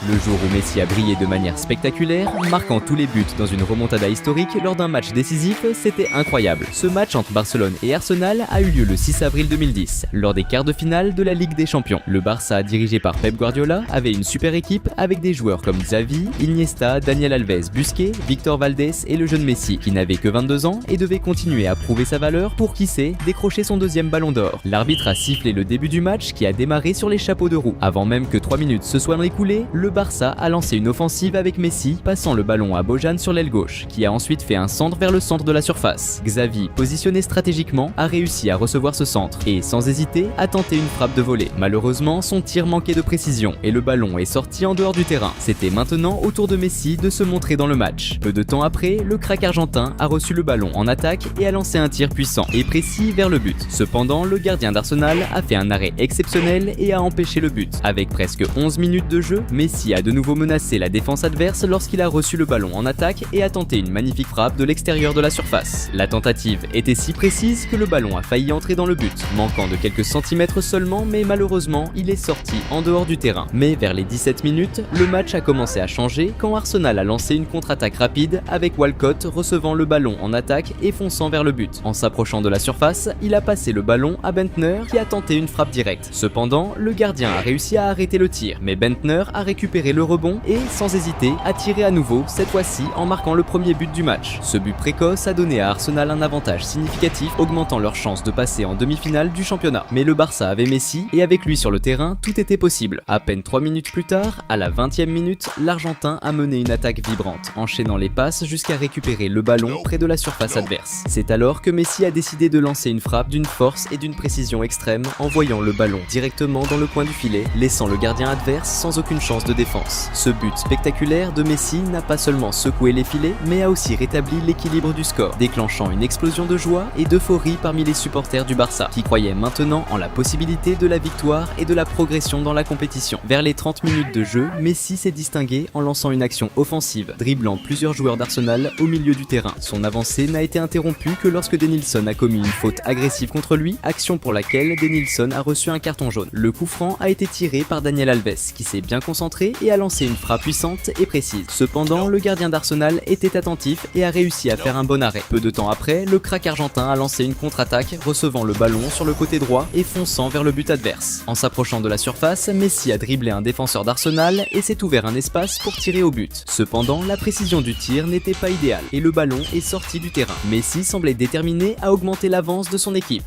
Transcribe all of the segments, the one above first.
Le jour où Messi a brillé de manière spectaculaire, marquant tous les buts dans une remontada historique lors d'un match décisif, c'était incroyable. Ce match entre Barcelone et Arsenal a eu lieu le 6 avril 2010, lors des quarts de finale de la Ligue des Champions. Le Barça, dirigé par Pep Guardiola, avait une super équipe avec des joueurs comme Xavi, Iniesta, Daniel Alves, Busquets, Victor Valdés et le jeune Messi, qui n'avait que 22 ans et devait continuer à prouver sa valeur pour, qui sait, décrocher son deuxième ballon d'or. L'arbitre a sifflé le début du match qui a démarré sur les chapeaux de roue. Avant même que 3 minutes se soient écoulées, le Barça a lancé une offensive avec Messi, passant le ballon à Bojan sur l'aile gauche, qui a ensuite fait un centre vers le centre de la surface. Xavi, positionné stratégiquement, a réussi à recevoir ce centre et, sans hésiter, a tenté une frappe de volée. Malheureusement, son tir manquait de précision et le ballon est sorti en dehors du terrain. C'était maintenant au tour de Messi de se montrer dans le match. Peu de temps après, le crack argentin a reçu le ballon en attaque et a lancé un tir puissant et précis vers le but. Cependant, le gardien d'Arsenal a fait un arrêt exceptionnel et a empêché le but. Avec presque 11 minutes de jeu, Messi a de nouveau menacé la défense adverse lorsqu'il a reçu le ballon en attaque et a tenté une magnifique frappe de l'extérieur de la surface. La tentative était si précise que le ballon a failli entrer dans le but, manquant de quelques centimètres seulement, mais malheureusement, il est sorti en dehors du terrain. Mais vers les 17 minutes, le match a commencé à changer quand Arsenal a lancé une contre-attaque rapide avec Walcott recevant le ballon en attaque et fonçant vers le but. En s'approchant de la surface, il a passé le ballon à Bentner qui a tenté une frappe directe. Cependant, le gardien a réussi à arrêter le tir, mais Bentner a récupéré le rebond et, sans hésiter, a tiré à nouveau, cette fois-ci en marquant le premier but du match. Ce but précoce a donné à Arsenal un avantage significatif, augmentant leurs chances de passer en demi-finale du championnat. Mais le Barça avait Messi et avec lui sur le terrain, tout était possible. À peine 3 minutes plus tard, à la 20e minute, l'Argentin a mené une attaque vibrante, enchaînant les passes jusqu'à récupérer le ballon près de la surface adverse. C'est alors que Messi a décidé de lancer une frappe d'une force et d'une précision extrême, envoyant le ballon directement dans le coin du filet, laissant le gardien adverse sans aucune chance de défense. Ce but spectaculaire de Messi n'a pas seulement secoué les filets, mais a aussi rétabli l'équilibre du score, déclenchant une explosion de joie et d'euphorie parmi les supporters du Barça, qui croyaient maintenant en la possibilité de la victoire et de la progression dans la compétition. Vers les 30 minutes de jeu, Messi s'est distingué en lançant une action offensive, dribblant plusieurs joueurs d'Arsenal au milieu du terrain. Son avancée n'a été interrompue que lorsque Denilson a commis une faute agressive contre lui, action pour laquelle Denilson a reçu un carton jaune. Le coup franc a été tiré par Daniel Alves, qui s'est bien concentré et a lancé une frappe puissante et précise. Cependant, le gardien d'Arsenal était attentif et a réussi à faire un bon arrêt. Peu de temps après, le crack argentin a lancé une contre-attaque, recevant le ballon sur le côté droit et fonçant vers le but adverse. En s'approchant de la surface, Messi a dribblé un défenseur d'Arsenal et s'est ouvert un espace pour tirer au but. Cependant, la précision du tir n'était pas idéale et le ballon est sorti du terrain. Messi semblait déterminé à augmenter l'avance de son équipe.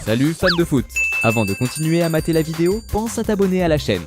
Salut fans de foot! Avant de continuer à mater la vidéo, pense à t'abonner à la chaîne.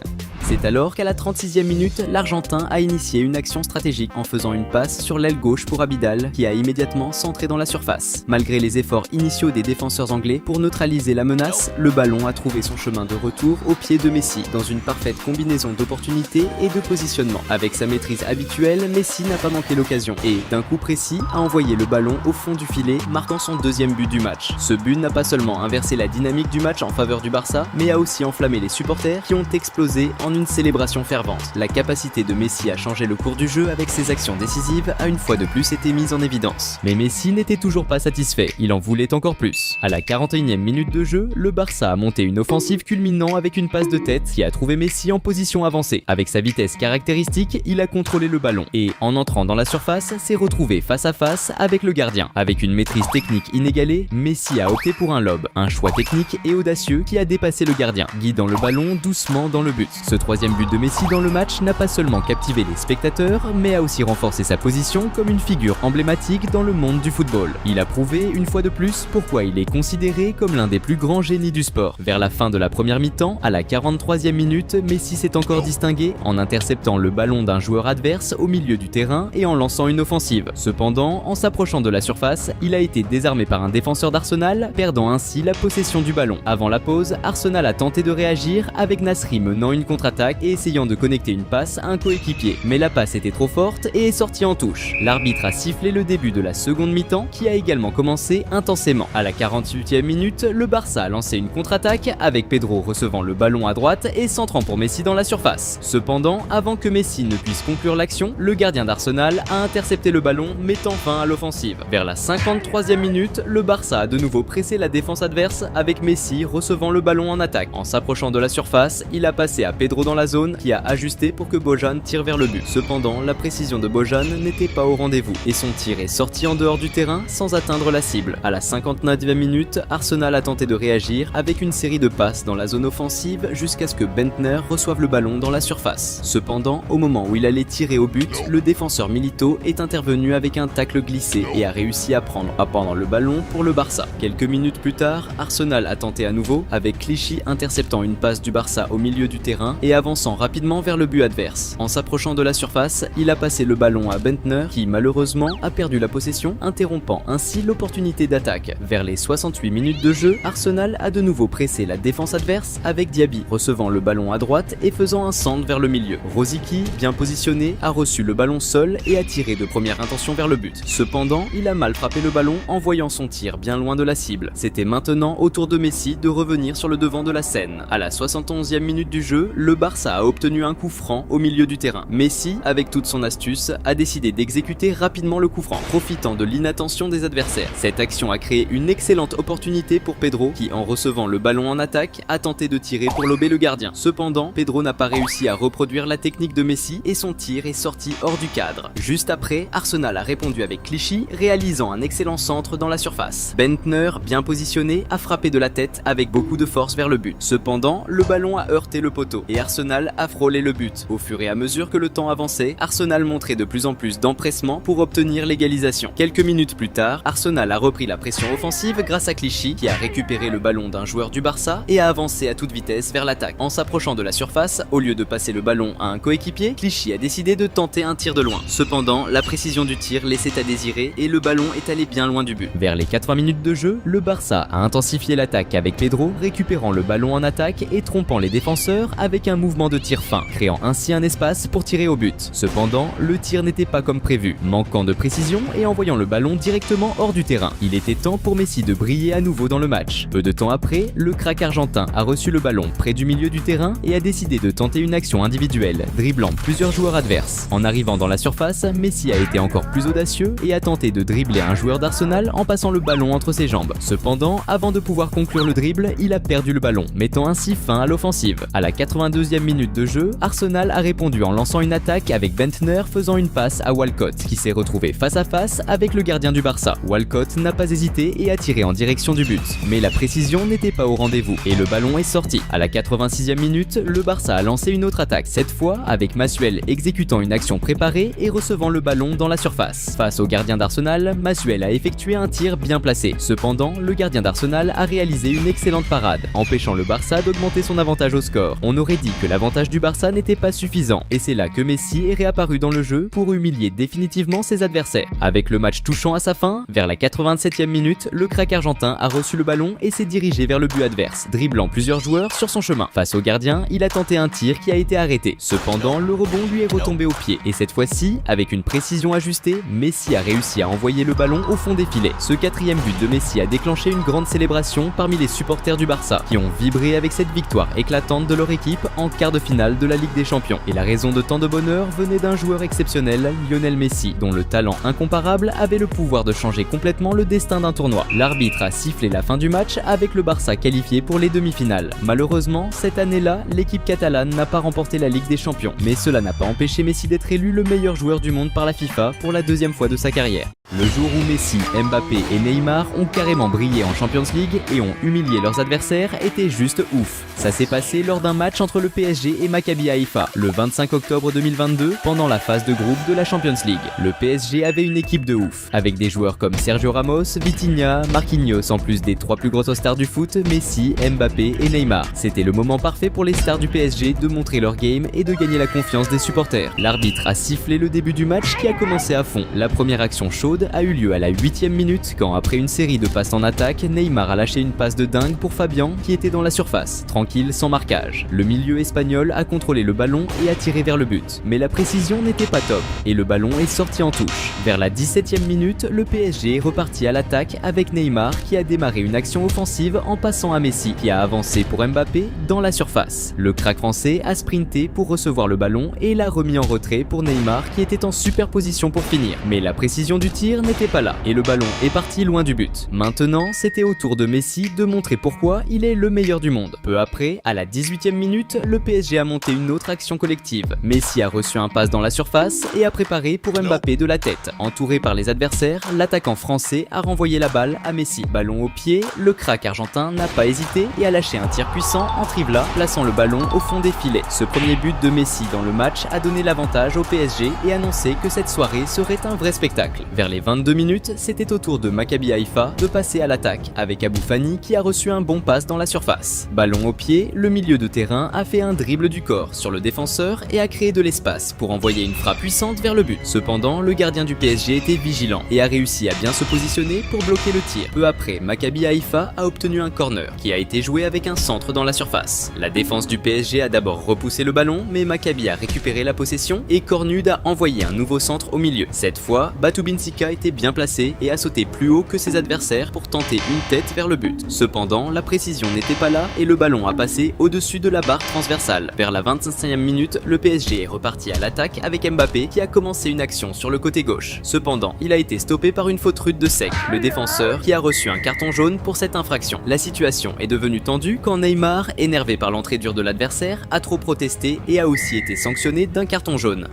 C'est alors qu'à la 36e minute, l'Argentin a initié une action stratégique en faisant une passe sur l'aile gauche pour Abidal qui a immédiatement centré dans la surface. Malgré les efforts initiaux des défenseurs anglais pour neutraliser la menace, le ballon a trouvé son chemin de retour au pied de Messi dans une parfaite combinaison d'opportunités et de positionnement. Avec sa maîtrise habituelle, Messi n'a pas manqué l'occasion et, d'un coup précis, a envoyé le ballon au fond du filet, marquant son deuxième but du match. Ce but n'a pas seulement inversé la dynamique du match en faveur du Barça, mais a aussi enflammé les supporters qui ont explosé en une célébration fervente. La capacité de Messi à changer le cours du jeu avec ses actions décisives a une fois de plus été mise en évidence. Mais Messi n'était toujours pas satisfait, il en voulait encore plus. À la 41e minute de jeu, le Barça a monté une offensive culminant avec une passe de tête qui a trouvé Messi en position avancée. Avec sa vitesse caractéristique, il a contrôlé le ballon et, en entrant dans la surface, s'est retrouvé face à face avec le gardien. Avec une maîtrise technique inégalée, Messi a opté pour un lob, un choix technique et audacieux qui a dépassé le gardien, guidant le ballon doucement dans le but. Ce troisième but de Messi dans le match n'a pas seulement captivé les spectateurs, mais a aussi renforcé sa position comme une figure emblématique dans le monde du football. Il a prouvé une fois de plus pourquoi il est considéré comme l'un des plus grands génies du sport. Vers la fin de la première mi-temps, à la 43e minute, Messi s'est encore distingué en interceptant le ballon d'un joueur adverse au milieu du terrain et en lançant une offensive. Cependant, en s'approchant de la surface, il a été désarmé par un défenseur d'Arsenal, perdant ainsi la possession du ballon. Avant la pause, Arsenal a tenté de réagir avec Nasri menant une contre-attaque et essayant de connecter une passe à un coéquipier. Mais la passe était trop forte et est sortie en touche. L'arbitre a sifflé le début de la seconde mi-temps qui a également commencé intensément. À la 48e minute, le Barça a lancé une contre-attaque avec Pedro recevant le ballon à droite et centrant pour Messi dans la surface. Cependant, avant que Messi ne puisse conclure l'action, le gardien d'Arsenal a intercepté le ballon, mettant fin à l'offensive. Vers la 53e minute, le Barça a de nouveau pressé la défense adverse avec Messi recevant le ballon en attaque. En s'approchant de la surface, il a passé à Pedro dans la zone qui a ajusté pour que Bojan tire vers le but. Cependant, la précision de Bojan n'était pas au rendez-vous et son tir est sorti en dehors du terrain sans atteindre la cible. À la 59e minute, Arsenal a tenté de réagir avec une série de passes dans la zone offensive jusqu'à ce que Bendtner reçoive le ballon dans la surface. Cependant, au moment où il allait tirer au but, le défenseur Milito est intervenu avec un tacle glissé et a réussi à prendre le ballon pour le Barça. Quelques minutes plus tard, Arsenal a tenté à nouveau avec Clichy interceptant une passe du Barça au milieu du terrain et avançant rapidement vers le but adverse. En s'approchant de la surface, il a passé le ballon à Bendtner qui malheureusement a perdu la possession, interrompant ainsi l'opportunité d'attaque. Vers les 68 minutes de jeu, Arsenal a de nouveau pressé la défense adverse avec Diaby recevant le ballon à droite et faisant un centre vers le milieu. Rosicky, bien positionné, a reçu le ballon seul et a tiré de première intention vers le but. Cependant, il a mal frappé le ballon en voyant son tir bien loin de la cible. C'était maintenant au tour de Messi de revenir sur le devant de la scène. À la 71e minute du jeu, le Barça a obtenu un coup franc au milieu du terrain. Messi, avec toute son astuce, a décidé d'exécuter rapidement le coup franc, profitant de l'inattention des adversaires. Cette action a créé une excellente opportunité pour Pedro qui, en recevant le ballon en attaque, a tenté de tirer pour lober le gardien. Cependant, Pedro n'a pas réussi à reproduire la technique de Messi et son tir est sorti hors du cadre. Juste après, Arsenal a répondu avec Clichy, réalisant un excellent centre dans la surface. Bendtner, bien positionné, a frappé de la tête avec beaucoup de force vers le but. Cependant, le ballon a heurté le poteau et Arsenal a frôlé le but. Au fur et à mesure que le temps avançait, Arsenal montrait de plus en plus d'empressement pour obtenir l'égalisation. Quelques minutes plus tard, Arsenal a repris la pression offensive grâce à Clichy qui a récupéré le ballon d'un joueur du Barça et a avancé à toute vitesse vers l'attaque. En s'approchant de la surface, au lieu de passer le ballon à un coéquipier, Clichy a décidé de tenter un tir de loin. Cependant, la précision du tir laissait à désirer et le ballon est allé bien loin du but. Vers les 80 minutes de jeu, le Barça a intensifié l'attaque avec Pedro, récupérant le ballon en attaque et trompant les défenseurs avec un mouvement de tir fin, créant ainsi un espace pour tirer au but. Cependant, le tir n'était pas comme prévu, manquant de précision et envoyant le ballon directement hors du terrain. Il était temps pour Messi de briller à nouveau dans le match. Peu de temps après, le crack argentin a reçu le ballon près du milieu du terrain et a décidé de tenter une action individuelle, dribblant plusieurs joueurs adverses. En arrivant dans la surface, Messi a été encore plus audacieux et a tenté de dribbler un joueur d'Arsenal en passant le ballon entre ses jambes. Cependant, avant de pouvoir conclure le dribble, il a perdu le ballon, mettant ainsi fin à l'offensive. À la 82e minute de jeu, Arsenal a répondu en lançant une attaque avec Bendtner faisant une passe à Walcott, qui s'est retrouvé face à face avec le gardien du Barça. Walcott n'a pas hésité et a tiré en direction du but. Mais la précision n'était pas au rendez-vous et le ballon est sorti. À la 86e minute, le Barça a lancé une autre attaque, cette fois avec Massuel exécutant une action préparée et recevant le ballon dans la surface. Face au gardien d'Arsenal, Massuel a effectué un tir bien placé. Cependant, le gardien d'Arsenal a réalisé une excellente parade, empêchant le Barça d'augmenter son avantage au score. On aurait dit que l'avantage du Barça n'était pas suffisant, et c'est là que Messi est réapparu dans le jeu pour humilier définitivement ses adversaires. Avec le match touchant à sa fin, vers la 87e minute, le crack argentin a reçu le ballon et s'est dirigé vers le but adverse, dribblant plusieurs joueurs sur son chemin. Face au gardien, il a tenté un tir qui a été arrêté. Cependant, le rebond lui est retombé au pied, et cette fois-ci, avec une précision ajustée, Messi a réussi à envoyer le ballon au fond des filets. Ce quatrième but de Messi a déclenché une grande célébration parmi les supporters du Barça, qui ont vibré avec cette victoire éclatante de leur équipe en quart de finale de la Ligue des Champions. Et la raison de tant de bonheur venait d'un joueur exceptionnel, Lionel Messi, dont le talent incomparable avait le pouvoir de changer complètement le destin d'un tournoi. L'arbitre a sifflé la fin du match avec le Barça qualifié pour les demi-finales. Malheureusement, cette année-là, l'équipe catalane n'a pas remporté la Ligue des Champions, mais cela n'a pas empêché Messi d'être élu le meilleur joueur du monde par la FIFA pour la deuxième fois de sa carrière. Le jour où Messi, Mbappé et Neymar ont carrément brillé en Champions League et ont humilié leurs adversaires était juste ouf. Ça s'est passé lors d'un match entre le PSG et Maccabi Haïfa, le 25 octobre 2022, pendant la phase de groupe de la Champions League. Le PSG avait une équipe de ouf, avec des joueurs comme Sergio Ramos, Vitinha, Marquinhos, en plus des trois plus grosses stars du foot, Messi, Mbappé et Neymar. C'était le moment parfait pour les stars du PSG de montrer leur game et de gagner la confiance des supporters. L'arbitre a sifflé le début du match qui a commencé à fond. La première action chaude a eu lieu à la 8e minute quand, après une série de passes en attaque, Neymar a lâché une passe de dingue pour Fabian qui était dans la surface, tranquille sans marquage. Le milieu espagnol a contrôlé le ballon et a tiré vers le but, mais la précision n'était pas top et le ballon est sorti en touche. Vers la 17e minute, le PSG est reparti à l'attaque avec Neymar qui a démarré une action offensive en passant à Messi qui a avancé pour Mbappé dans la surface. Le crack français a sprinté pour recevoir le ballon et l'a remis en retrait pour Neymar qui était en super position pour finir, mais la précision du tir n'était pas là et le ballon est parti loin du but. Maintenant, c'était au tour de Messi de montrer pourquoi il est le meilleur du monde. Peu après, à la 18e minute, le PSG a monté une autre action collective. Messi a reçu un pass dans la surface et a préparé pour Mbappé de la tête. Entouré par les adversaires, l'attaquant français a renvoyé la balle à Messi. Ballon au pied, le crack argentin n'a pas hésité et a lâché un tir puissant en trivela, plaçant le ballon au fond des filets. Ce premier but de Messi dans le match a donné l'avantage au PSG et annoncé que cette soirée serait un vrai spectacle. Vers les 22 minutes, c'était au tour de Maccabi Haïfa de passer à l'attaque, avec Abou Fani qui a reçu un bon pass dans la surface. Ballon au pied, le milieu de terrain a fait un dribble du corps sur le défenseur et a créé de l'espace pour envoyer une frappe puissante vers le but. Cependant, le gardien du PSG était vigilant et a réussi à bien se positionner pour bloquer le tir. Peu après, Maccabi Haïfa a obtenu un corner qui a été joué avec un centre dans la surface. La défense du PSG a d'abord repoussé le ballon, mais Maccabi a récupéré la possession et Cornud a envoyé un nouveau centre au milieu. Cette fois, Batou Binsika était bien placé et a sauté plus haut que ses adversaires pour tenter une tête vers le but. Cependant, la précision n'était pas là et le ballon a passé au-dessus de la barre transversale. Vers la 25e minute, le PSG est reparti à l'attaque avec Mbappé qui a commencé une action sur le côté gauche. Cependant, il a été stoppé par une faute rude de Seck, le défenseur qui a reçu un carton jaune pour cette infraction. La situation est devenue tendue quand Neymar, énervé par l'entrée dure de l'adversaire, a trop protesté et a aussi été sanctionné d'un carton jaune.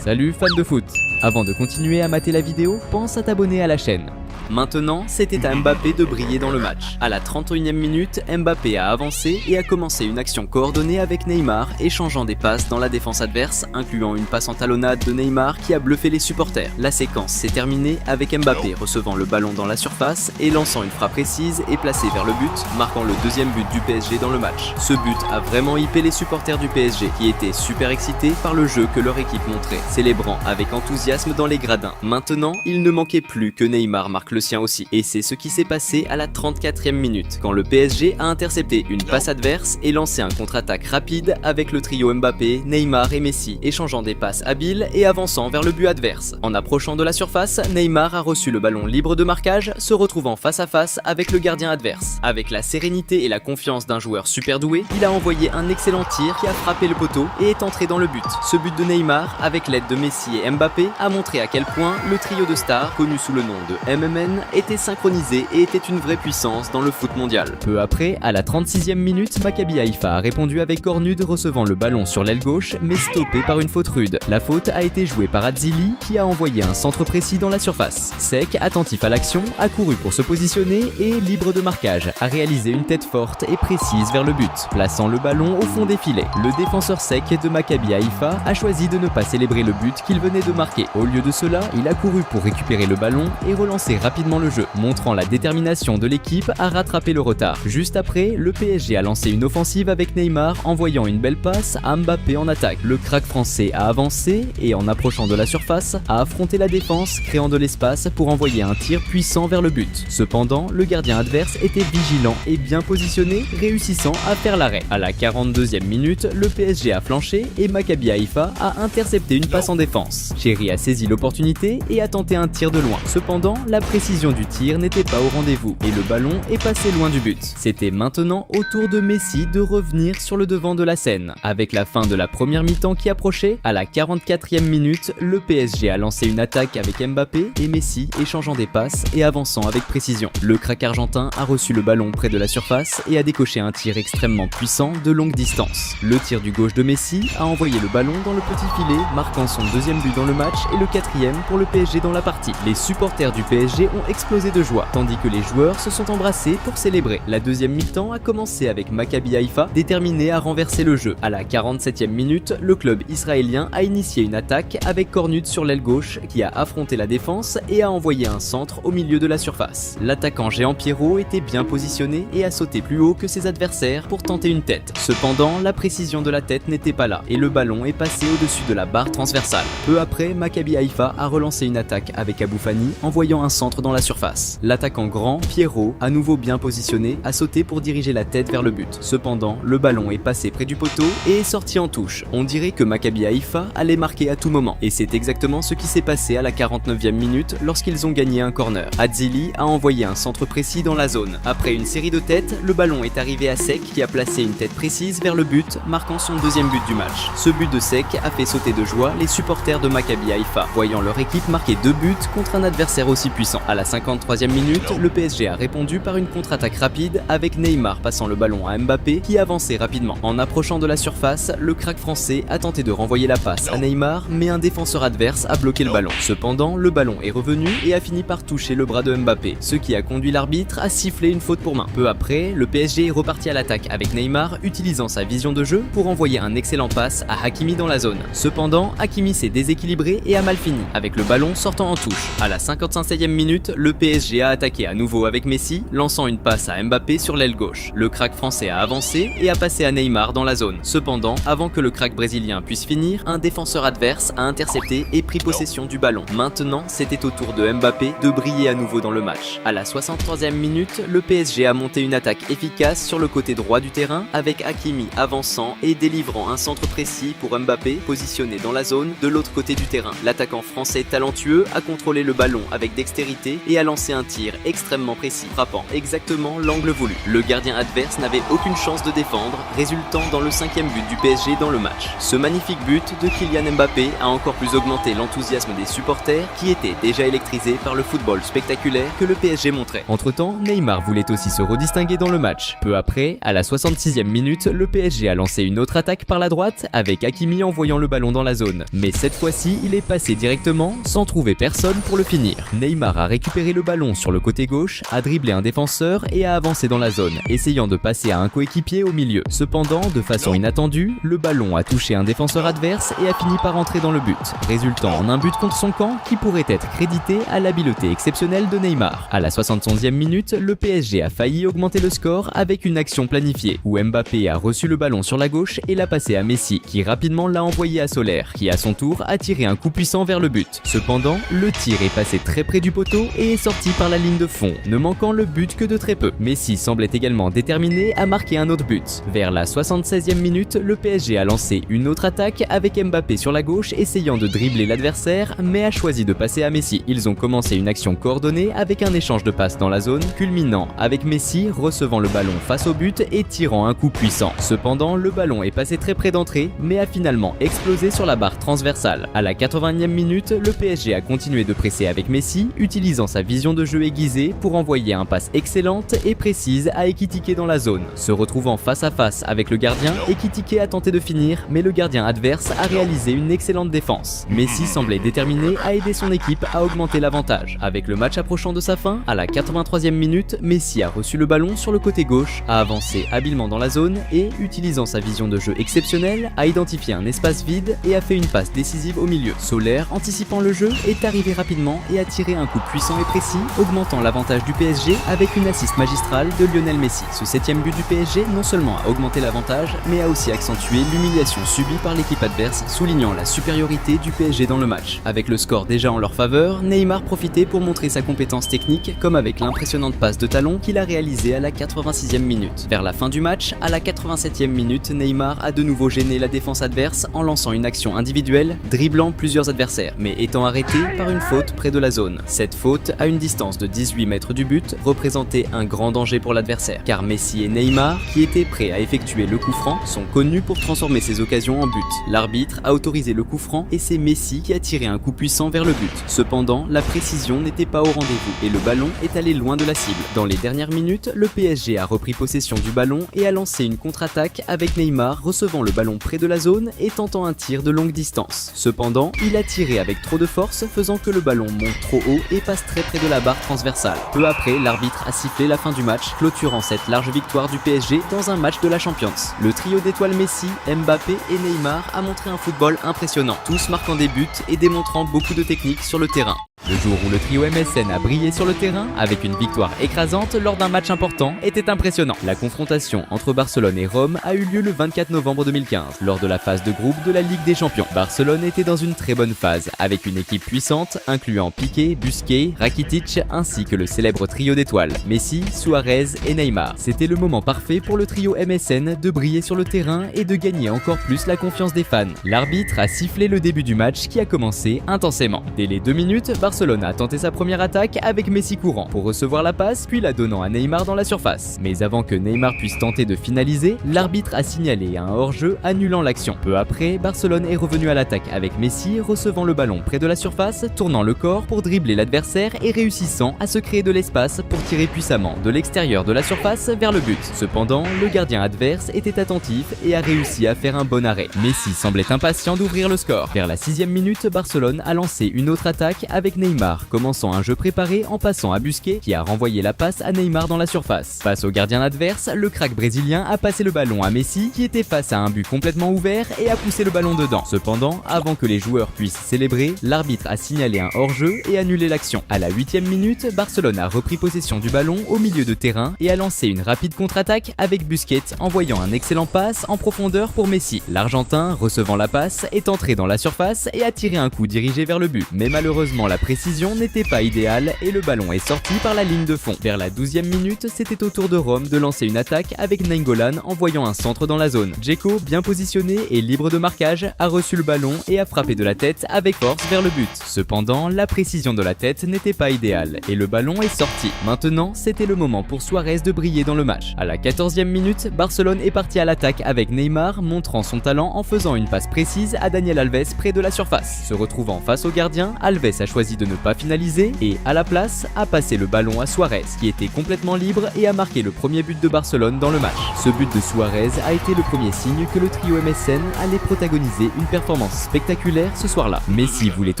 Salut fans de foot! Avant de continuer à mater la vidéo, pense à t'abonner à la chaîne. Maintenant, c'était à Mbappé de briller dans le match. À la 31e minute, Mbappé a avancé et a commencé une action coordonnée avec Neymar, échangeant des passes dans la défense adverse, incluant une passe en talonnade de Neymar qui a bluffé les supporters. La séquence s'est terminée avec Mbappé recevant le ballon dans la surface et lançant une frappe précise et placée vers le but, marquant le deuxième but du PSG dans le match. Ce but a vraiment hypé les supporters du PSG qui étaient super excités par le jeu que leur équipe montrait, célébrant avec enthousiasme dans les gradins. Maintenant, il ne manquait plus que Neymar marque le sien aussi. Et c'est ce qui s'est passé à la 34e minute, quand le PSG a intercepté une passe adverse et lancé un contre-attaque rapide avec le trio Mbappé, Neymar et Messi, échangeant des passes habiles et avançant vers le but adverse. En approchant de la surface, Neymar a reçu le ballon libre de marquage, se retrouvant face à face avec le gardien adverse. Avec la sérénité et la confiance d'un joueur super doué, il a envoyé un excellent tir qui a frappé le poteau et est entré dans le but. Ce but de Neymar, avec l'aide de Messi et Mbappé, a montré à quel point le trio de stars, connu sous le nom de MMN, était synchronisé et était une vraie puissance dans le foot mondial. Peu après, à la 36e minute, Maccabi Haïfa a répondu avec Cornud recevant le ballon sur l'aile gauche mais stoppé par une faute rude. La faute a été jouée par Atzili qui a envoyé un centre précis dans la surface. Seck, attentif à l'action, a couru pour se positionner et, libre de marquage, a réalisé une tête forte et précise vers le but, plaçant le ballon au fond des filets. Le défenseur Seck de Maccabi Haïfa a choisi de ne pas célébrer le but qu'il venait de marquer. Au lieu de cela, il a couru pour récupérer le ballon et relancer rapidement le jeu, montrant la détermination de l'équipe à rattraper le retard. Juste après, le PSG a lancé une offensive avec Neymar envoyant une belle passe à Mbappé en attaque. Le crack français a avancé et en approchant de la surface, a affronté la défense, créant de l'espace pour envoyer un tir puissant vers le but. Cependant, le gardien adverse était vigilant et bien positionné, réussissant à faire l'arrêt. À la 42e minute, le PSG a flanché et Maccabi Haïfa a intercepté une passe en défense. Chéri a saisi l'opportunité et a tenté un tir de loin. Cependant, la précision du tir n'était pas au rendez-vous et le ballon est passé loin du but. C'était maintenant au tour de Messi de revenir sur le devant de la scène. Avec la fin de la première mi-temps qui approchait, à la 44e minute, le PSG a lancé une attaque avec Mbappé et Messi échangeant des passes et avançant avec précision. Le crack argentin a reçu le ballon près de la surface et a décoché un tir extrêmement puissant de longue distance. Le tir du gauche de Messi a envoyé le ballon dans le petit filet, marquant son deuxième but dans le match et le quatrième pour le PSG dans la partie. Les supporters du PSG ont explosé de joie, tandis que les joueurs se sont embrassés pour célébrer. La deuxième mi-temps a commencé avec Maccabi Haïfa, déterminé à renverser le jeu. À la 47e minute, le club israélien a initié une attaque avec Cornud sur l'aile gauche qui a affronté la défense et a envoyé un centre au milieu de la surface. L'attaquant géant Pierrot était bien positionné et a sauté plus haut que ses adversaires pour tenter une tête. Cependant, la précision de la tête n'était pas là et le ballon est passé au-dessus de la barre transversale. Peu après, Maccabi Haïfa a relancé une attaque avec Abou Fani, envoyant un centre dans la surface. L'attaquant grand, Pierrot, à nouveau bien positionné, a sauté pour diriger la tête vers le but. Cependant, le ballon est passé près du poteau et est sorti en touche. On dirait que Maccabi Haïfa allait marquer à tout moment. Et c'est exactement ce qui s'est passé à la 49e minute lorsqu'ils ont gagné un corner. Atzili a envoyé un centre précis dans la zone. Après une série de têtes, le ballon est arrivé à Seck qui a placé une tête précise vers le but, marquant son deuxième but du match. Ce but de Seck a fait sauter de joie les supporters de Maccabi Haïfa, voyant leur équipe marquer 2 buts contre un adversaire aussi puissant. À la 53e minute, le PSG a répondu par une contre-attaque rapide avec Neymar passant le ballon à Mbappé qui avançait rapidement. En approchant de la surface, le crack français a tenté de renvoyer la passe à Neymar, mais un défenseur adverse a bloqué le ballon. Cependant, le ballon est revenu et a fini par toucher le bras de Mbappé, ce qui a conduit l'arbitre à siffler une faute pour main. Peu après, le PSG est reparti à l'attaque avec Neymar utilisant sa vision de jeu pour envoyer un excellent passe à Hakimi dans la zone. Cependant, Hakimi s'est déséquilibré et a mal fini, avec le ballon sortant en touche. À la 55e minute, le PSG a attaqué à nouveau avec Messi, lançant une passe à Mbappé sur l'aile gauche. Le crack français a avancé et a passé à Neymar dans la zone. Cependant, avant que le crack brésilien puisse finir, un défenseur adverse a intercepté et pris possession du ballon. Maintenant, c'était au tour de Mbappé de briller à nouveau dans le match. À la 63e minute, le PSG a monté une attaque efficace sur le côté droit du terrain avec Hakimi avançant et délivrant un centre précis pour Mbappé positionné dans la zone de l'autre côté du terrain. L'attaquant français talentueux a contrôlé le ballon avec dextérité et a lancé un tir extrêmement précis, frappant exactement l'angle voulu. Le gardien adverse n'avait aucune chance de défendre, résultant dans le 5e but du PSG dans le match. Ce magnifique but de Kylian Mbappé a encore plus augmenté l'enthousiasme des supporters qui étaient déjà électrisés par le football spectaculaire que le PSG montrait. Entre-temps, Neymar voulait aussi se redistinguer dans le match. Peu après, à la 66e minute, le PSG a lancé une autre attaque par la droite avec Hakimi envoyant le ballon dans la zone. Mais cette fois-ci, il est passé directement sans trouver personne pour le finir. Neymar a récupéré le ballon sur le côté gauche, a dribblé un défenseur et a avancé dans la zone, essayant de passer à un coéquipier au milieu. Cependant, de façon inattendue, le ballon a touché un défenseur adverse et a fini par entrer dans le but, résultant en un but contre son camp qui pourrait être crédité à l'habileté exceptionnelle de Neymar. À la 71e minute, le PSG a failli augmenter le score avec une action planifiée, où Mbappé a reçu le ballon sur la gauche et l'a passé à Messi, qui rapidement l'a envoyé à Soler, qui à son tour a tiré un coup puissant vers le but. Cependant, le tir est passé très près du poteau et est sorti par la ligne de fond, ne manquant le but que de très peu. Messi semblait également déterminé à marquer un autre but. Vers la 76e minute, le PSG a lancé une autre attaque avec Mbappé sur la gauche essayant de dribbler l'adversaire, mais a choisi de passer à Messi. Ils ont commencé une action coordonnée avec un échange de passes dans la zone, culminant avec Messi recevant le ballon face au but et tirant un coup puissant. Cependant, le ballon est passé très près d'entrée, mais a finalement explosé sur la barre transversale. À la 80e minute, le PSG a continué de presser avec Messi, utilisant sa vision de jeu aiguisée pour envoyer un passe excellente et précise à Ekitike dans la zone. Se retrouvant face à face avec le gardien, Ekitike a tenté de finir, mais le gardien adverse a réalisé une excellente défense. Messi semblait déterminé à aider son équipe à augmenter l'avantage. Avec le match approchant de sa fin, à la 83e minute, Messi a reçu le ballon sur le côté gauche, a avancé habilement dans la zone et, utilisant sa vision de jeu exceptionnelle, a identifié un espace vide et a fait une passe décisive au milieu. Soler, anticipant le jeu, est arrivé rapidement et a tiré un coup puissant et précis, augmentant l'avantage du PSG avec une assist magistrale de Lionel Messi. Ce 7e but du PSG non seulement a augmenté l'avantage, mais a aussi accentué l'humiliation subie par l'équipe adverse, soulignant la supériorité du PSG dans le match. Avec le score déjà en leur faveur, Neymar profitait pour montrer sa compétence technique, comme avec l'impressionnante passe de talon qu'il a réalisée à la 86e minute. Vers la fin du match, à la 87e minute, Neymar a de nouveau gêné la défense adverse en lançant une action individuelle, dribblant plusieurs adversaires, mais étant arrêté par une faute près de la zone. Cette faute, à une distance de 18 mètres du but, représentait un grand danger pour l'adversaire, car Messi et Neymar, qui étaient prêts à effectuer le coup franc, sont connus pour transformer ces occasions en but. L'arbitre a autorisé le coup franc et c'est Messi qui a tiré un coup puissant vers le but. Cependant, la précision n'était pas au rendez-vous et le ballon est allé loin de la cible. Dans les dernières minutes, le PSG a repris possession du ballon et a lancé une contre-attaque avec Neymar recevant le ballon près de la zone et tentant un tir de longue distance. Cependant, il a tiré avec trop de force, faisant que le ballon monte trop haut et passe très près de la barre transversale. Peu après, l'arbitre a sifflé la fin du match, clôturant cette large victoire du PSG dans un match de la Champions. Le trio d'étoiles Messi, Mbappé et Neymar a montré un football impressionnant, tous marquant des buts et démontrant beaucoup de technique sur le terrain. Le jour où le trio MSN a brillé sur le terrain, avec une victoire écrasante lors d'un match important, était impressionnant. La confrontation entre Barcelone et Rome a eu lieu le 24 novembre 2015, lors de la phase de groupe de la Ligue des Champions. Barcelone était dans une très bonne phase, avec une équipe puissante, incluant Piqué, Busquets, Rakitic, ainsi que le célèbre trio d'étoiles, Messi, Suarez et Neymar. C'était le moment parfait pour le trio MSN de briller sur le terrain et de gagner encore plus la confiance des fans. L'arbitre a sifflé le début du match qui a commencé intensément. Dès les 2 minutes, Barcelone Barcelone a tenté sa première attaque avec Messi courant pour recevoir la passe puis la donnant à Neymar dans la surface. Mais avant que Neymar puisse tenter de finaliser, l'arbitre a signalé un hors-jeu annulant l'action. Peu après, Barcelone est revenu à l'attaque avec Messi recevant le ballon près de la surface, tournant le corps pour dribbler l'adversaire et réussissant à se créer de l'espace pour tirer puissamment de l'extérieur de la surface vers le but. Cependant, le gardien adverse était attentif et a réussi à faire un bon arrêt. Messi semblait impatient d'ouvrir le score. Vers la 6e minute, Barcelone a lancé une autre attaque avec Neymar, commençant un jeu préparé en passant à Busquets qui a renvoyé la passe à Neymar dans la surface. Face au gardien adverse, le crack brésilien a passé le ballon à Messi qui était face à un but complètement ouvert et a poussé le ballon dedans. Cependant, avant que les joueurs puissent célébrer, l'arbitre a signalé un hors-jeu et annulé l'action. À la 8e minute, Barcelone a repris possession du ballon au milieu de terrain et a lancé une rapide contre-attaque avec Busquets envoyant un excellent passe en profondeur pour Messi. L'Argentin, recevant la passe, est entré dans la surface et a tiré un coup dirigé vers le but. Mais malheureusement, la précision n'était pas idéale et le ballon est sorti par la ligne de fond. Vers la 12e minute, c'était au tour de Rome de lancer une attaque avec Nainggolan envoyant un centre dans la zone. Dzeko, bien positionné et libre de marquage, a reçu le ballon et a frappé de la tête avec force vers le but. Cependant, la précision de la tête n'était pas idéale et le ballon est sorti. Maintenant, c'était le moment pour Suarez de briller dans le match. À la 14e minute, Barcelone est parti à l'attaque avec Neymar montrant son talent en faisant une passe précise à Daniel Alves près de la surface. Se retrouvant face au gardien, Alves a choisi de ne pas finaliser et, à la place, a passé le ballon à Suarez qui était complètement libre et a marqué le premier but de Barcelone dans le match. Ce but de Suarez a été le premier signe que le trio MSN allait protagoniser une performance spectaculaire ce soir-là. Messi voulait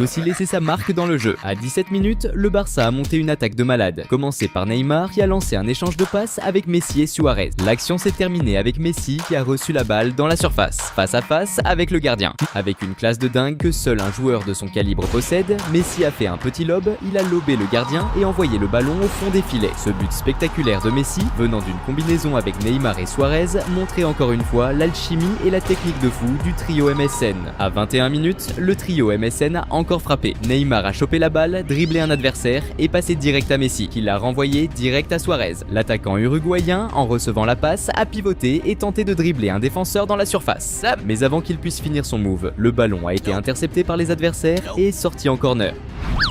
aussi laisser sa marque dans le jeu. À 17 minutes, le Barça a monté une attaque de malade, commencée par Neymar qui a lancé un échange de passes avec Messi et Suarez. L'action s'est terminée avec Messi qui a reçu la balle dans la surface, face à face avec le gardien. Avec une classe de dingue que seul un joueur de son calibre possède, Messi a fait un petit lob, il a lobé le gardien et envoyé le ballon au fond des filets. Ce but spectaculaire de Messi, venant d'une combinaison avec Neymar et Suarez, montrait encore une fois l'alchimie et la technique de fou du trio MSN. À 21 minutes, le trio MSN a encore frappé. Neymar a chopé la balle, dribblé un adversaire et passé direct à Messi, qui l'a renvoyé direct à Suarez. L'attaquant uruguayen, en recevant la passe, a pivoté et tenté de dribbler un défenseur dans la surface. Mais avant qu'il puisse finir son move, le ballon a été intercepté par les adversaires et est sorti en corner.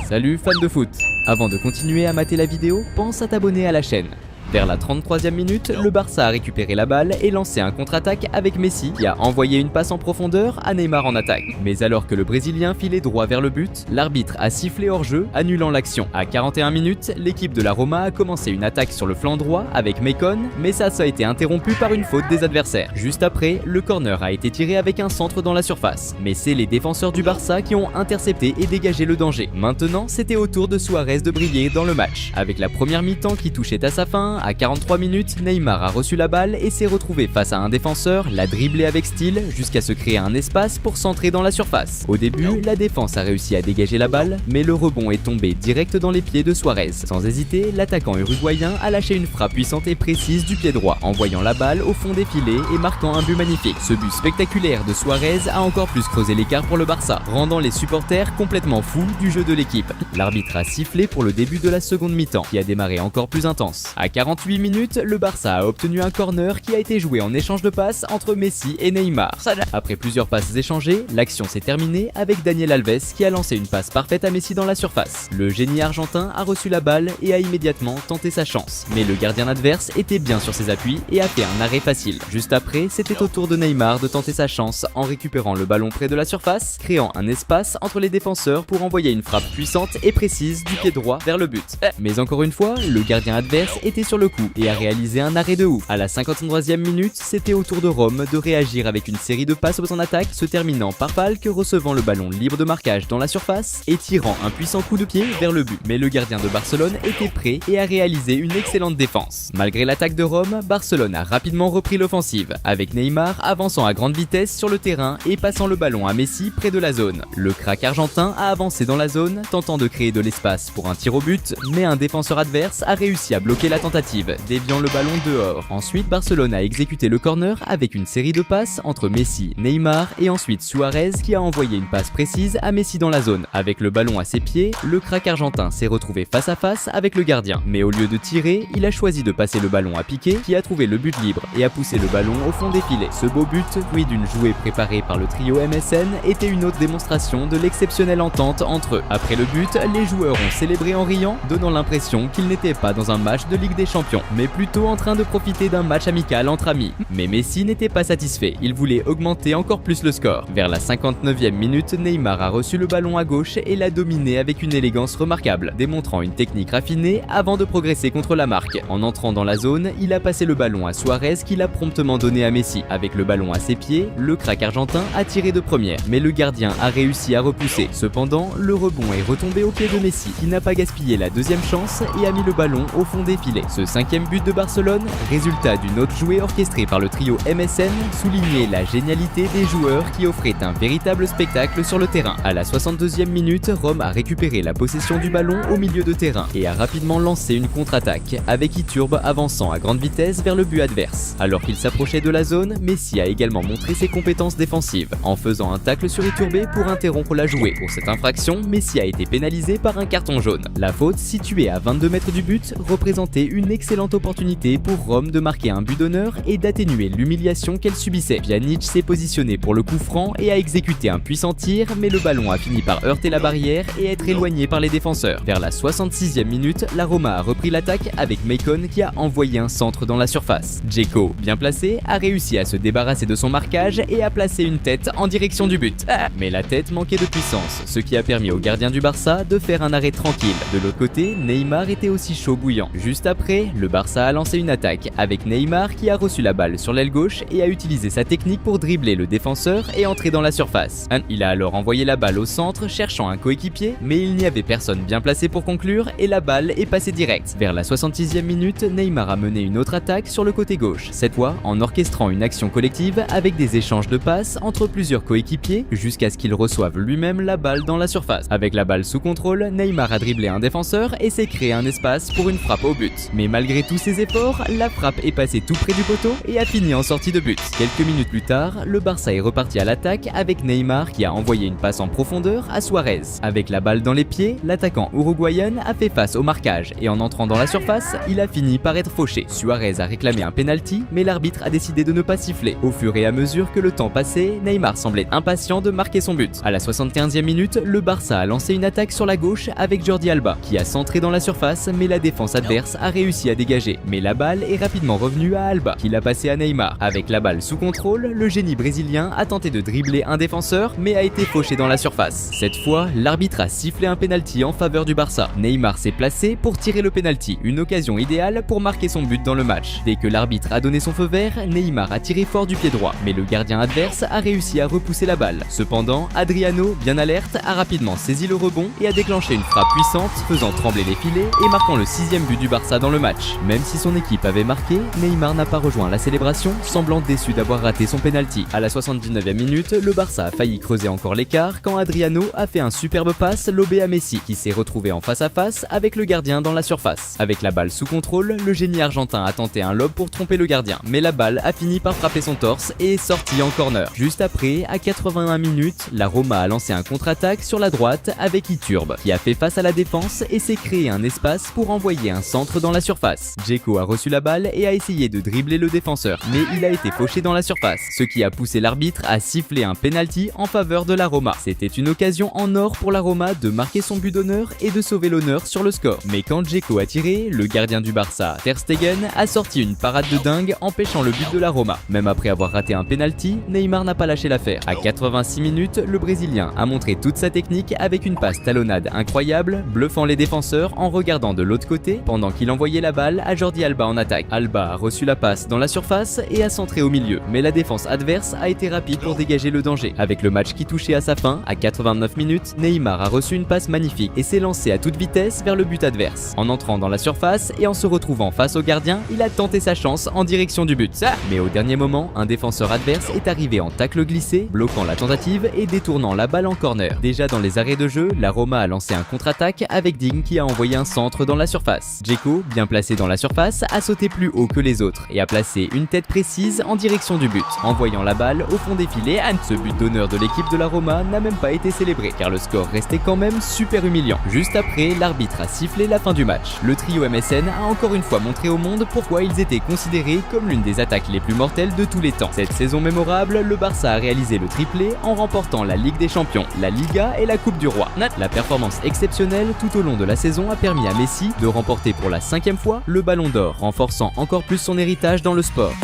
Salut fans de foot! Avant de continuer à mater la vidéo, pense à t'abonner à la chaîne. Vers la 33e minute, le Barça a récupéré la balle et lancé un contre-attaque avec Messi qui a envoyé une passe en profondeur à Neymar en attaque. Mais alors que le Brésilien filait droit vers le but, l'arbitre a sifflé hors-jeu, annulant l'action. À 41 minutes, l'équipe de la Roma a commencé une attaque sur le flanc droit avec Maicon, mais ça a été interrompu par une faute des adversaires. Juste après, le corner a été tiré avec un centre dans la surface. Mais c'est les défenseurs du Barça qui ont intercepté et dégagé le danger. Maintenant, c'était au tour de Suarez de briller dans le match. Avec la première mi-temps qui touchait à sa fin, à 43 minutes, Neymar a reçu la balle et s'est retrouvé face à un défenseur, l'a dribblé avec style jusqu'à se créer un espace pour centrer dans la surface. Au début, la défense a réussi à dégager la balle, mais le rebond est tombé direct dans les pieds de Suarez. Sans hésiter, l'attaquant uruguayen a lâché une frappe puissante et précise du pied droit, envoyant la balle au fond des filets et marquant un but magnifique. Ce but spectaculaire de Suarez a encore plus creusé l'écart pour le Barça, rendant les supporters complètement fous du jeu de l'équipe. L'arbitre a sifflé pour le début de la seconde mi-temps, qui a démarré encore plus intense. À 48 minutes, le Barça a obtenu un corner qui a été joué en échange de passes entre Messi et Neymar. Après plusieurs passes échangées, l'action s'est terminée avec Daniel Alves qui a lancé une passe parfaite à Messi dans la surface. Le génie argentin a reçu la balle et a immédiatement tenté sa chance. Mais le gardien adverse était bien sur ses appuis et a fait un arrêt facile. Juste après, c'était au tour de Neymar de tenter sa chance en récupérant le ballon près de la surface, créant un espace entre les défenseurs pour envoyer une frappe puissante et précise du pied droit vers le but. Mais encore une fois, le gardien adverse était sur le coup et a réalisé un arrêt de ouf. À la 53e minute, c'était au tour de Rome de réagir avec une série de passes en attaque, se terminant par Falque recevant le ballon libre de marquage dans la surface et tirant un puissant coup de pied vers le but. Mais le gardien de Barcelone était prêt et a réalisé une excellente défense. Malgré l'attaque de Rome, Barcelone a rapidement repris l'offensive, avec Neymar avançant à grande vitesse sur le terrain et passant le ballon à Messi près de la zone. Le crack argentin a avancé dans la zone, tentant de créer de l'espace pour un tir au but, mais un défenseur adverse a réussi à bloquer la tentative. tentative, déviant le ballon dehors. Ensuite, Barcelone a exécuté le corner avec une série de passes entre Messi, Neymar et ensuite Suarez qui a envoyé une passe précise à Messi dans la zone. Avec le ballon à ses pieds, le crack argentin s'est retrouvé face à face avec le gardien. Mais au lieu de tirer, il a choisi de passer le ballon à Piqué qui a trouvé le but libre et a poussé le ballon au fond des filets. Ce beau but, fruit d'une jouée préparée par le trio MSN, était une autre démonstration de l'exceptionnelle entente entre eux. Après le but, les joueurs ont célébré en riant, donnant l'impression qu'ils n'étaient pas dans un match de Ligue des Champions, mais plutôt en train de profiter d'un match amical entre amis. Mais Messi n'était pas satisfait, il voulait augmenter encore plus le score. Vers la 59e minute, Neymar a reçu le ballon à gauche et l'a dominé avec une élégance remarquable, démontrant une technique raffinée avant de progresser contre la marque. En entrant dans la zone, il a passé le ballon à Suarez qui l'a promptement donné à Messi. Avec le ballon à ses pieds, le crack argentin a tiré de première, mais le gardien a réussi à repousser. Cependant, le rebond est retombé au pied de Messi, qui n'a pas gaspillé la deuxième chance et a mis le ballon au fond des filets. Ce 5e but de Barcelone, résultat d'une autre jouée orchestrée par le trio MSN, soulignait la génialité des joueurs qui offraient un véritable spectacle sur le terrain. À la 62e minute, Rome a récupéré la possession du ballon au milieu de terrain et a rapidement lancé une contre-attaque, avec Iturbe avançant à grande vitesse vers le but adverse. Alors qu'il s'approchait de la zone, Messi a également montré ses compétences défensives, en faisant un tacle sur Iturbe pour interrompre la jouée. Pour cette infraction, Messi a été pénalisé par un carton jaune. La faute, située à 22 mètres du but, représentait une excellente opportunité pour Rome de marquer un but d'honneur et d'atténuer l'humiliation qu'elle subissait. Pjanic s'est positionné pour le coup franc et a exécuté un puissant tir, mais le ballon a fini par heurter la barrière et être éloigné par les défenseurs. Vers la 66e minute, la Roma a repris l'attaque avec Maicon qui a envoyé un centre dans la surface. Dzeko, bien placé, a réussi à se débarrasser de son marquage et a placé une tête en direction du but. Mais la tête manquait de puissance, ce qui a permis au gardien du Barça de faire un arrêt tranquille. De l'autre côté, Neymar était aussi chaud bouillant. Juste après, le Barça a lancé une attaque avec Neymar qui a reçu la balle sur l'aile gauche et a utilisé sa technique pour dribbler le défenseur et entrer dans la surface. Il a alors envoyé la balle au centre cherchant un coéquipier, mais il n'y avait personne bien placé pour conclure et la balle est passée direct. Vers la 66e minute, Neymar a mené une autre attaque sur le côté gauche, cette fois en orchestrant une action collective avec des échanges de passes entre plusieurs coéquipiers jusqu'à ce qu'il reçoive lui-même la balle dans la surface. Avec la balle sous contrôle, Neymar a dribblé un défenseur et s'est créé un espace pour une frappe au but. Mais malgré tous ses efforts, la frappe est passée tout près du poteau et a fini en sortie de but. Quelques minutes plus tard, le Barça est reparti à l'attaque avec Neymar qui a envoyé une passe en profondeur à Suarez. Avec la balle dans les pieds, l'attaquant uruguayen a fait face au marquage et en entrant dans la surface, il a fini par être fauché. Suarez a réclamé un penalty, mais l'arbitre a décidé de ne pas siffler. Au fur et à mesure que le temps passait, Neymar semblait impatient de marquer son but. À la 75e minute, le Barça a lancé une attaque sur la gauche avec Jordi Alba qui a centré dans la surface, mais la défense adverse a réussi à dégager. Mais la balle est rapidement revenue à Alba qui l'a passée à Neymar. Avec la balle sous contrôle, le génie brésilien a tenté de dribbler un défenseur mais a été fauché dans la surface. Cette fois, l'arbitre a sifflé un penalty en faveur du Barça. Neymar s'est placé pour tirer le penalty, une occasion idéale pour marquer son but dans le match. Dès que l'arbitre a donné son feu vert, Neymar a tiré fort du pied droit, mais le gardien adverse a réussi à repousser la balle. Cependant, Adriano, bien alerte, a rapidement saisi le rebond et a déclenché une frappe puissante, faisant trembler les filets et marquant le 6e but du Barça dans le match. Même si son équipe avait marqué, Neymar n'a pas rejoint la célébration, semblant déçu d'avoir raté son penalty. À la 79e minute, le Barça a failli creuser encore l'écart quand Adriano a fait un superbe passe lobé à Messi qui s'est retrouvé en face à face avec le gardien dans la surface. Avec la balle sous contrôle, le génie argentin a tenté un lob pour tromper le gardien, mais la balle a fini par frapper son torse et est sortie en corner. Juste après, à 81 minutes, la Roma a lancé un contre-attaque sur la droite avec Iturbe qui a fait face à la défense et s'est créé un espace pour envoyer un centre dans la surface. Dzeko a reçu la balle et a essayé de dribbler le défenseur, mais il a été fauché dans la surface, ce qui a poussé l'arbitre à siffler un penalty en faveur de la Roma. C'était une occasion en or pour la Roma de marquer son but d'honneur et de sauver l'honneur sur le score. Mais quand Dzeko a tiré, le gardien du Barça, Ter Stegen, a sorti une parade de dingue empêchant le but de la Roma. Même après avoir raté un penalty, Neymar n'a pas lâché l'affaire. À 86 minutes, le Brésilien a montré toute sa technique avec une passe talonnade incroyable, bluffant les défenseurs en regardant de l'autre côté pendant qu'il envoyait la balle à Jordi Alba en attaque. Alba a reçu la passe dans la surface et a centré au milieu, mais la défense adverse a été rapide pour dégager le danger. Avec le match qui touchait à sa fin, à 89 minutes, Neymar a reçu une passe magnifique et s'est lancé à toute vitesse vers le but adverse. En entrant dans la surface et en se retrouvant face au gardien, il a tenté sa chance en direction du but. Mais au dernier moment, un défenseur adverse est arrivé en tacle glissé, bloquant la tentative et détournant la balle en corner. Déjà dans les arrêts de jeu, la Roma a lancé un contre-attaque avec Digne qui a envoyé un centre dans la surface. Dzeko, bien placé dans la surface, a sauté plus haut que les autres et a placé une tête précise en direction du but, envoyant la balle au fond des filets. Ce but d'honneur de l'équipe de la Roma n'a même pas été célébré car le score restait quand même super humiliant. Juste après, l'arbitre a sifflé la fin du match. Le trio MSN a encore une fois montré au monde pourquoi ils étaient considérés comme l'une des attaques les plus mortelles de tous les temps. Cette saison mémorable, le Barça a réalisé le triplé en remportant la Ligue des Champions, la Liga et la Coupe du Roi. La performance exceptionnelle tout au long de la saison a permis à Messi de remporter pour la 5e fois le Ballon d'Or, renforçant encore plus son héritage dans le sport.